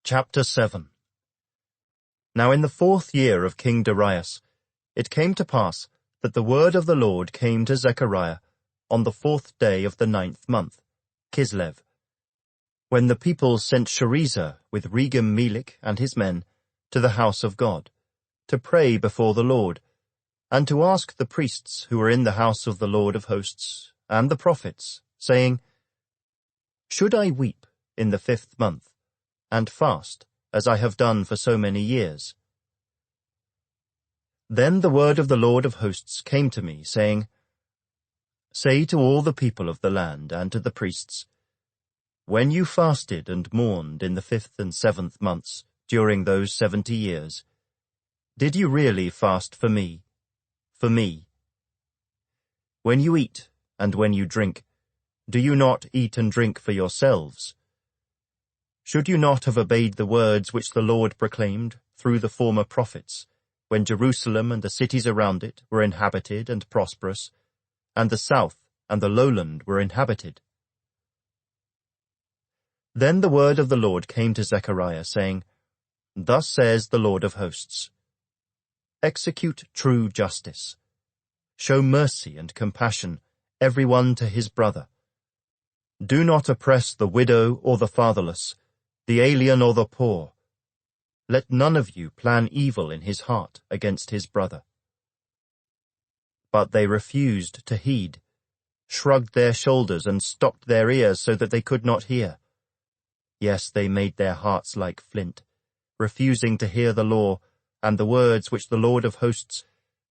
Chapter 7. Now in the 4th year of King Darius, it came to pass that the word of the Lord came to Zechariah on the 4th day of the 9th month, Kislev, when the people sent Sherezer with Regem-Melech and his men to the house of God, to pray before the Lord, and to ask the priests who were in the house of the Lord of hosts, and the prophets, saying, Should I weep in the 5th month, and fast, as I have done for so many years? Then the word of the Lord of hosts came to me, saying, Say to all the people of the land and to the priests, When you fasted and mourned in the 5th and 7th months during those 70 years, did you really fast for me? For me? When you eat and when you drink, do you not eat and drink for yourselves? Should you not have obeyed the words which the Lord proclaimed through the former prophets, when Jerusalem and the cities around it were inhabited and prosperous, and the south and the lowland were inhabited? Then the word of the Lord came to Zechariah, saying, Thus says the Lord of hosts, Execute true justice. Show mercy and compassion, every one to his brother. Do not oppress the widow or the fatherless, the alien or the poor. Let none of you plan evil in his heart against his brother. But they refused to heed, shrugged their shoulders and stopped their ears so that they could not hear. Yes, they made their hearts like flint, refusing to hear the law and the words which the Lord of hosts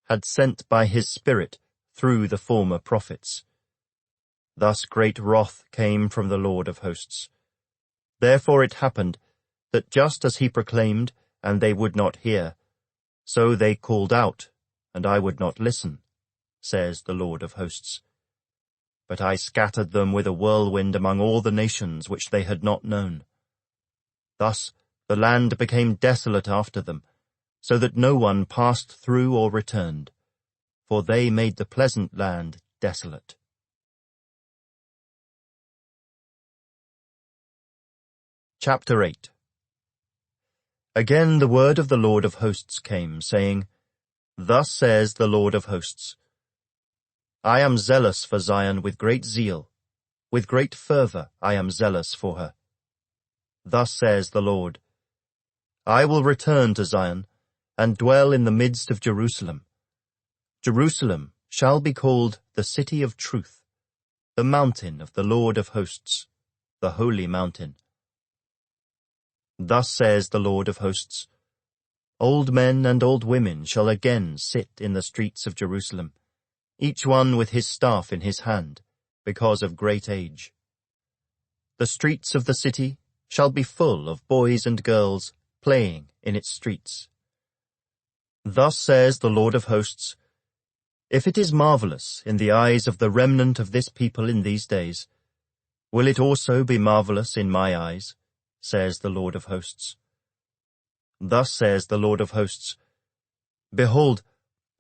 had sent by his Spirit through the former prophets. Thus great wrath came from the Lord of hosts. Therefore it happened that just as he proclaimed, and they would not hear, so they called out, and I would not listen, says the Lord of hosts. But I scattered them with a whirlwind among all the nations which they had not known. Thus the land became desolate after them, so that no one passed through or returned, for they made the pleasant land desolate. Chapter 8. Again the word of the Lord of hosts came, saying, Thus says the Lord of hosts, I am zealous for Zion with great zeal, with great fervor I am zealous for her. Thus says the Lord, I will return to Zion, and dwell in the midst of Jerusalem. Jerusalem shall be called the city of truth, the mountain of the Lord of hosts, the holy mountain. Thus says the Lord of hosts, Old men and old women shall again sit in the streets of Jerusalem, each one with his staff in his hand, because of great age. The streets of the city shall be full of boys and girls playing in its streets. Thus says the Lord of hosts, If it is marvelous in the eyes of the remnant of this people in these days, will it also be marvelous in my eyes, says the Lord of hosts. Thus says the Lord of hosts, Behold,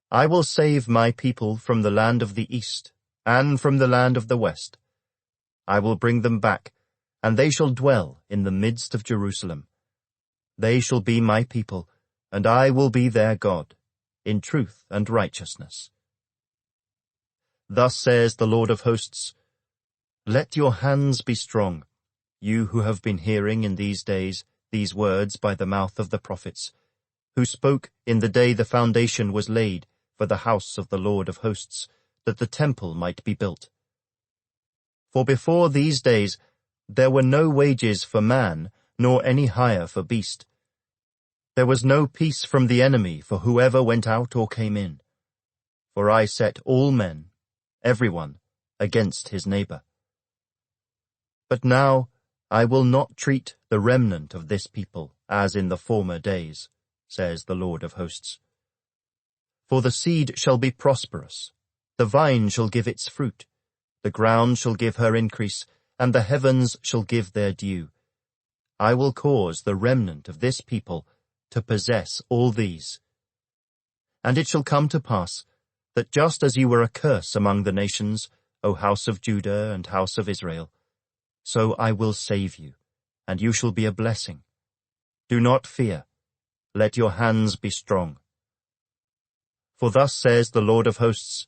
I will save my people from the land of the east, and from the land of the west. I will bring them back, and they shall dwell in the midst of Jerusalem. They shall be my people, and I will be their God, in truth and righteousness. Thus says the Lord of hosts, Let your hands be strong, you who have been hearing in these days these words by the mouth of the prophets, who spoke in the day the foundation was laid for the house of the Lord of hosts, that the temple might be built. For before these days there were no wages for man, nor any hire for beast. There was no peace from the enemy for whoever went out or came in. For I set all men, everyone, against his neighbor. But now I will not treat the remnant of this people as in the former days, says the Lord of hosts. For the seed shall be prosperous, the vine shall give its fruit, the ground shall give her increase, and the heavens shall give their due. I will cause the remnant of this people to possess all these. And it shall come to pass that just as you were a curse among the nations, O house of Judah and house of Israel, so I will save you, and you shall be a blessing. Do not fear. Let your hands be strong. For thus says the Lord of hosts,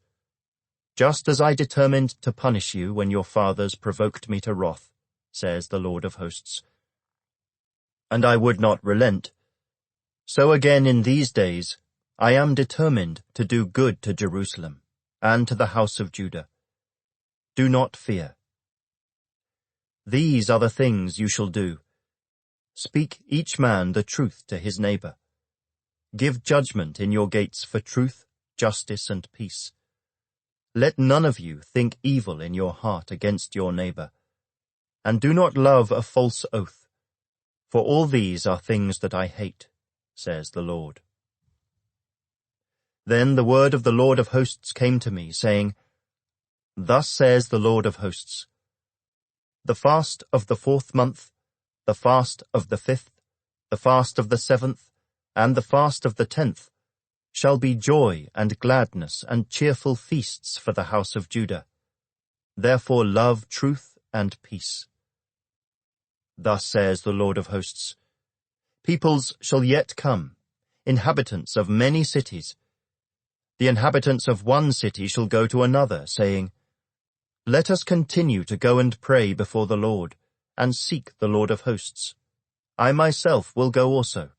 just as I determined to punish you when your fathers provoked me to wrath, says the Lord of hosts, and I would not relent, so again in these days I am determined to do good to Jerusalem and to the house of Judah. Do not fear. These are the things you shall do. Speak each man the truth to his neighbor. Give judgment in your gates for truth, justice, and peace. Let none of you think evil in your heart against your neighbor, and do not love a false oath, for all these are things that I hate, says the Lord. Then the word of the Lord of hosts came to me, saying, Thus says the Lord of hosts, the fast of the 4th month, the fast of the 5th, the fast of the 7th, and the fast of the 10th, shall be joy and gladness and cheerful feasts for the house of Judah. Therefore love truth and peace. Thus says the Lord of hosts, peoples shall yet come, inhabitants of many cities. The inhabitants of one city shall go to another, saying, Let us continue to go and pray before the Lord, and seek the Lord of hosts. I myself will go also.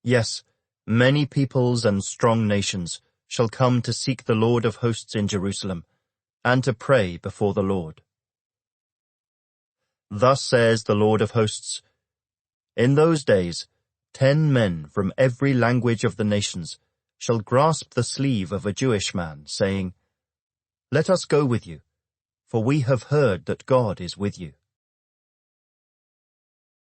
Yes, many peoples and strong nations shall come to seek the Lord of hosts in Jerusalem, and to pray before the Lord. Thus says the Lord of hosts, in those days 10 men from every language of the nations shall grasp the sleeve of a Jewish man, saying, Let us go with you, for we have heard that God is with you.